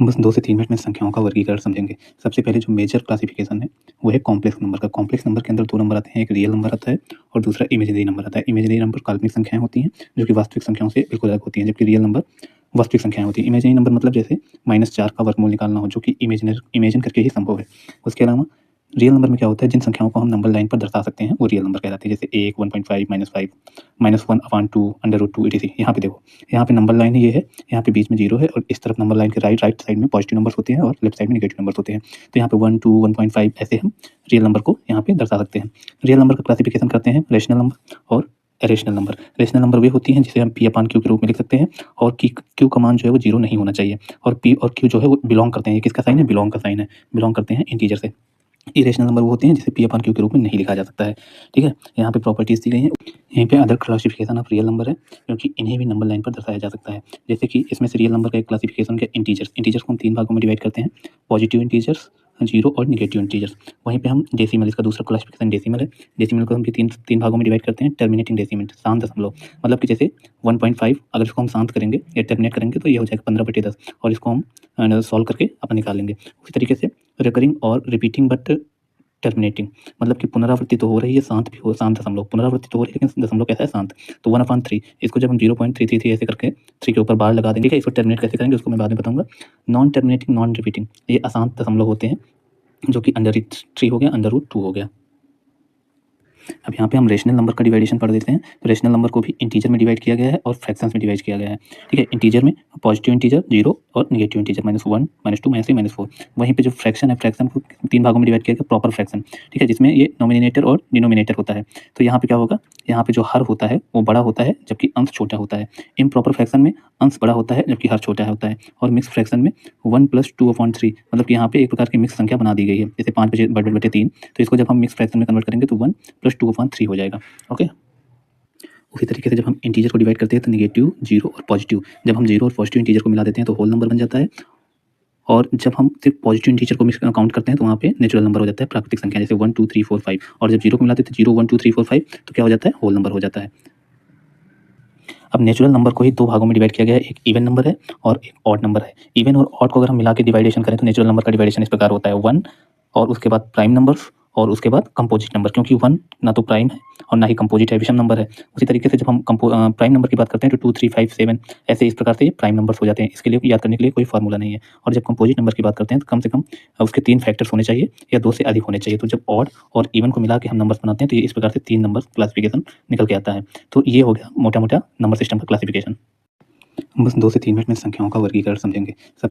बस 2 से 3 मिनट में संख्याओं का वर्गीकरण समझेंगे। सबसे पहले जो मेजर क्लासिफिकेशन है, वो है कॉम्प्लेक्स नंबर का। कॉम्प्लेक्स नंबर के अंदर 2 नंबर आते हैं, एक रियल नंबर आता है और दूसरा इमेजिनरी नंबर आता है। इमेजिनरी नंबर काल्पनिक संख्याएँ होती हैं, जो कि वास्तविक संख्याओं से बिल्कुल अलग होती हैं, जबकि रियल नंबर वास्तविक संख्याएँ होती हैं। इमेजिनरी नंबर मतलब जैसे -4 का वर्गमूल निकालना हो, जो कि इमेजिन करके ही संभव है। उसके अलावा रियल नंबर में क्या होता है, जिन संख्याओं को हम नंबर लाइन पर दर्शा सकते हैं, वो रियल नंबर कहलाती है। जैसे 1, 1.5, -5, -1/2, √2 etc. यहाँ पे देखो, यहाँ पे नंबर लाइन ये है, यहाँ पे बीच में 0 है और इस तरफ नंबर लाइन के राइट साइड में पॉजिटिव नंबर्स होते हैं और लेफ्ट साइड में नेगेटिव नंबर्स होते हैं। तो यहाँ पे 1, 2, 1.5 ऐसे हम रियल नंबर को यहाँ पे दर्शा सकते हैं। रियल नंबर का क्लासिफिकेशन करते हैं रेशनल नंबर और इरेशनल नंबर। रेशनल नंबर वे होती हैं जिसे हम P/Q के रूप में लिख सकते हैं और Q का मान जो है वो 0 नहीं होना चाहिए और P और Q जो है वो बिलॉन्ग करते हैं। ये किसका साइन है? बिलॉन्ग का साइन है। बिलॉन्ग करते हैं इंटीजर से। इरेशनल नंबर वो होते हैं जिसे P/Q के रूप में नहीं लिखा जा सकता है। ठीक है? यहाँ पे प्रॉपर्टीज़ दी गई हैं। यहीं पे other classification of real number है, क्योंकि इन्हें भी नंबर लाइन पर दर्शाया जा सकता है। जैसे कि इसमें से रियल नंबर का एक क्लासिफिकेशन क्या, इंटीजर्स। इंटीजर्स को हम 3 भागों में डिवाइड करते हैं, पॉजिटिव इंटीजर्स, 0 और नेगेटिव इंटीजर्स। वहीं पे हम डेसिमल, इसका दूसरा क्लासिफिकेशन डेसिमल है। डेसिमल को हम भी 3 भागों में डिवाइड करते हैं, टर्मिनेटिंग डेसिमल, शांत दशमलव। मतलब कि जैसे 1.5 अगर इसको हम शांत करेंगे या टर्मिनेट करेंगे तो ये हो जाएगा 15/10 और इसको हम सॉल्व करके अपन निकाल लेंगे। उसी तरीके से रिकरिंग और रिपीटिंग बट टर्मिनेटिंग, मतलब कि पुनरावृत्ति तो हो रही है, शांत भी हो, शांत दशमलव, पुनरावृत्ति तो हो रही है लेकिन दशमलव कैसा है? शांत। तो 1/3 इसको जब हम 0.333 ऐसे करके 3 के ऊपर बार लगा देंगे, ठीक है? इसको टर्मिनेट कैसे करेंगे उसको मैं बाद में बताऊँगा। नॉन टर्मिनेटिंग, नॉन रिपीटिंग, ये अशांत दशमलव होते हैं, जो कि √3 हो गया, √2 हो गया। अब यहाँ पे हम रेशनल नंबर का डिवाइडेशन पढ़ देते हैं। तो रेशनल नंबर को भी इंटीजर में डिवाइड किया गया है और फ्रैक्शंस में डिवाइड किया गया है। ठीक है? इंटीजर में पॉजिटिव इंटीजर 0 और नेगेटिव इंटीजर -1, -2, -3, -4। वहीं पे जो फ्रैक्शन है, फ्रैक्शन को 3 भागों में डिवाइड किया गया, प्रॉपर फ्रैक्शन। ठीक है? जिसमें ये नोमिनेटर और डिनोमिनेटर होता है। तो यहाँ पे क्या होगा, यहाँ पे जो हर होता है वो बड़ा होता है, जबकि अंश छोटा होता है। इम्प्रॉपर फ्रैक्शन में अंश बड़ा होता है, जबकि हर छोटा होता है। और मिक्स फ्रैक्शन में 1 + 2/3, मतलब कि यहाँ पे एक प्रकार की मिक्स संख्या बना दी गई है। जैसे 5/3, तो इसको जब हम मिक्स फ्रैक्शन में कन्वर्ट करेंगे तो 1 + 2/3 हो जाएगा। ओके? उसी तरीके से जब हम इंटीजर को डिवाइड करते हैं तो नेगेटिव, 0 और पॉजिटिव, जब हम 0 और पॉजिटिव इंटीजर को मिला देते हैं तो होल नंबर बन जाता है। और जब हम सिर्फ पॉजिटिव इंटीजर को काउंट करते हैं तो वहाँ पे नेचुरल नंबर हो जाता है, प्राकृतिक संख्या, जैसे 1, 2, 3, 4, 5। और जब 0 को मिलाते हैं तो 0, 1, 2, 3, 4, 5, तो क्या हो जाता है? होल नंबर हो जाता है। अब नेचुरल नंबर को ही 2 भागों में डिवाइड किया गया है, एक इवन नंबर है और एक ऑड नंबर है। इवन और ऑड को अगर हम मिला के डिवाइडेशन करें तो नेचुरल नंबर का डिवाइडेशन इस प्रकार होता है, 1 और उसके बाद प्राइम नंबर्स और उसके बाद कंपोजिट नंबर, क्योंकि 1 ना तो प्राइम है और ना ही कंपोजिट है, विषम नंबर है। उसी तरीके से जब हम प्राइम नंबर की बात करते हैं तो 2, 3, 5, 7 ऐसे इस प्रकार से ये प्राइम नंबर्स हो जाते हैं। इसके लिए याद करने के लिए कोई फार्मूला नहीं है। और जब कंपोजिट नंबर की बात करते हैं तो कम से कम उसके 3 फैक्टर्स होने चाहिए या 2 से अधिक होने चाहिए। तो जब ऑड और इवन को मिला के हम नंबर्स बनाते हैं तो ये इस प्रकार से 3 नंबर क्लासिफिकेशन निकल के आता है। तो ये हो गया मोटा-मोटा नंबर सिस्टम का क्लासिफिकेशन। बस 2 से 3 मिनट में संख्याओं का वर्गीकरण समझेंगे। सब